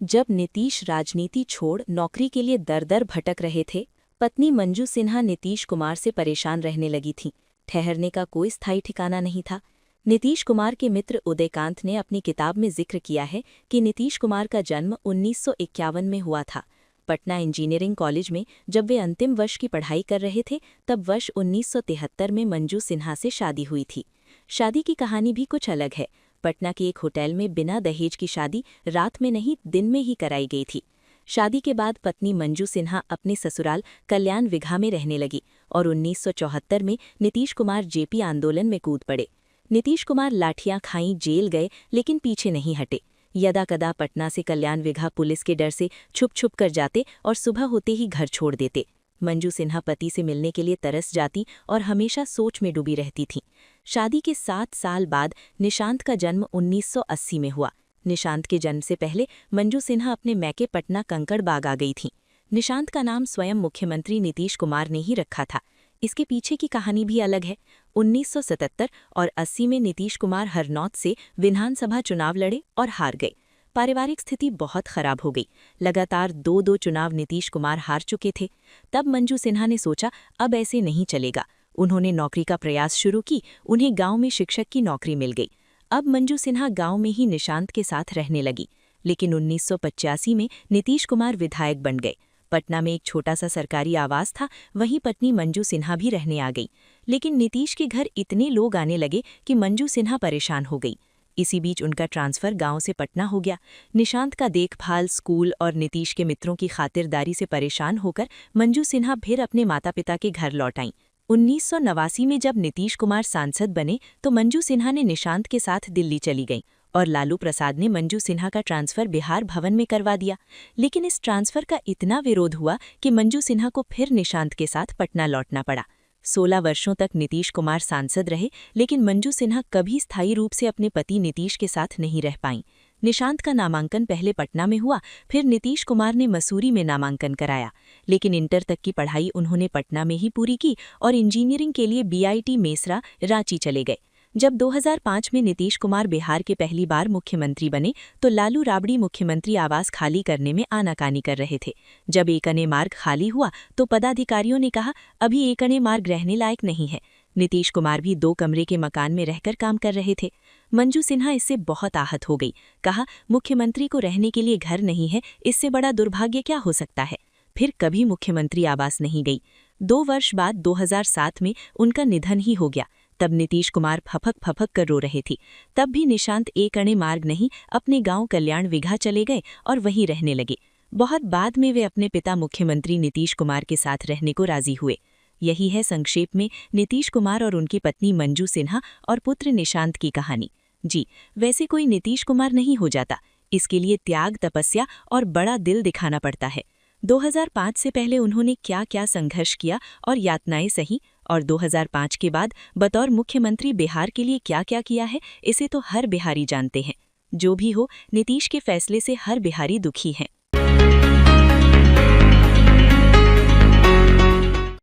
जब नीतीश राजनीति छोड़ नौकरी के लिए दर-दर भटक रहे थे, पत्नी मंजू सिन्हा नीतीश कुमार से परेशान रहने लगी थीं। ठहरने का कोई स्थायी ठिकाना नहीं था। नीतीश कुमार के मित्र उदयकांत ने अपनी किताब में जिक्र किया है कि नीतीश कुमार का जन्म 1951 में हुआ था। पटना इंजीनियरिंग कॉलेज में जब वे अंतिम वर्ष की पढ़ाई कर रहे थे, तब वर्ष 1973 में मंजू सिन्हा से शादी हुई थी। शादी की कहानी भी कुछ अलग है। पटना के एक होटल में बिना दहेज की शादी रात में नहीं, दिन में ही कराई गई थी। शादी के बाद पत्नी मंजू सिन्हा अपने ससुराल कल्याण विघा में रहने लगी और 1974 में नीतीश कुमार जेपी आंदोलन में कूद पड़े। नीतीश कुमार लाठियां खाई जेल गए, लेकिन पीछे नहीं हटे। यदाकदा पटना से कल्याण विघा पुलिस के डर से छुप छुप कर जाते और सुबह होते ही घर छोड़ देते। मंजू सिन्हा पति से मिलने के लिए तरस जाती और हमेशा सोच में डूबी रहती थीं। शादी के 7 साल बाद निशांत का जन्म 1980 में हुआ। निशांत के जन्म से पहले मंजू सिन्हा अपने मैके पटना कंकड़बाग आ गई थीं। निशांत का नाम स्वयं मुख्यमंत्री नीतीश कुमार ने ही रखा था। इसके पीछे की कहानी भी अलग है। 1977 और 80 में नीतीश कुमार हरनौत से विधानसभा चुनाव लड़े और हार गए। पारिवारिक स्थिति बहुत खराब हो गई। लगातार 2 चुनाव नीतीश कुमार हार चुके थे। तब मंजू सिन्हा ने सोचा, अब ऐसे नहीं चलेगा। उन्होंने नौकरी का प्रयास शुरू की। उन्हें गांव में शिक्षक की नौकरी मिल गई। अब मंजू सिन्हा गांव में ही निशांत के साथ रहने लगी। लेकिन 1985 में नीतीश कुमार विधायक बन गए। पटना में एक छोटा सा सरकारी आवास था, वहीं पत्नी मंजू सिन्हा भी रहने आ गई। लेकिन नीतीश के घर इतने लोग आने लगे कि मंजू सिन्हा परेशान हो गई। इसी बीच उनका ट्रांसफर गांव से पटना हो गया। निशांत का देखभाल, स्कूल और नीतीश के मित्रों की खातिरदारी से परेशान होकर मंजू सिन्हा फिर अपने माता पिता के घर लौट आईं। 1989 में जब नीतीश कुमार सांसद बने तो मंजू सिन्हा ने निशांत के साथ दिल्ली चली गईं और लालू प्रसाद ने मंजू सिन्हा का ट्रांसफर बिहार भवन में करवा दिया। लेकिन इस ट्रांसफर का इतना विरोध हुआ कि मंजू सिन्हा को फिर निशांत के साथ पटना लौटना पड़ा। 16 वर्षों तक नीतीश कुमार सांसद रहे, लेकिन मंजू सिन्हा कभी स्थायी रूप से अपने पति नीतीश के साथ नहीं रह पाईं। निशांत का नामांकन पहले पटना में हुआ, फिर नीतीश कुमार ने मसूरी में नामांकन कराया। लेकिन इंटर तक की पढ़ाई उन्होंने पटना में ही पूरी की और इंजीनियरिंग के लिए बीआईटी मेसरा, रांची चले गए। जब 2005 में नीतीश कुमार बिहार के पहली बार मुख्यमंत्री बने तो लालू राबड़ी मुख्यमंत्री आवास खाली करने में आनाकानी कर रहे थे। जब एकने मार्ग खाली हुआ तो पदाधिकारियों ने कहा, अभी एकने मार्ग रहने लायक नहीं है। नीतीश कुमार भी 2 कमरे के मकान में रहकर काम कर रहे थे। मंजू सिन्हा इससे बहुत आहत हो गई। कहा, मुख्यमंत्री को रहने के लिए घर नहीं है, इससे बड़ा दुर्भाग्य क्या हो सकता है। फिर कभी मुख्यमंत्री आवास नहीं गई। 2 वर्ष बाद 2007 में उनका निधन ही हो गया। तब नीतीश कुमार फपक कर रो रहे थे। तब भी निशांत एकने मार्ग नहीं, अपने गांव कल्याण विघा चले गए और वहीं रहने लगे। बहुत बाद में वे अपने पिता मुख्यमंत्री नीतीश कुमार के साथ रहने को राजी हुए। यही है संक्षेप में नीतीश कुमार और उनकी पत्नी मंजू सिन्हा और पुत्र निशांत की कहानी। जी, वैसे कोई नीतीश कुमार नहीं हो जाता। इसके लिए त्याग, तपस्या और बड़ा दिल दिखाना पड़ता है। 2005 से पहले उन्होंने क्या क्या संघर्ष किया और यातनाएं सही, और 2005 के बाद बतौर मुख्यमंत्री बिहार के लिए क्या क्या किया है, इसे तो हर बिहारी जानते हैं। जो भी हो, नीतीश के फैसले से हर बिहारी दुखी हैं।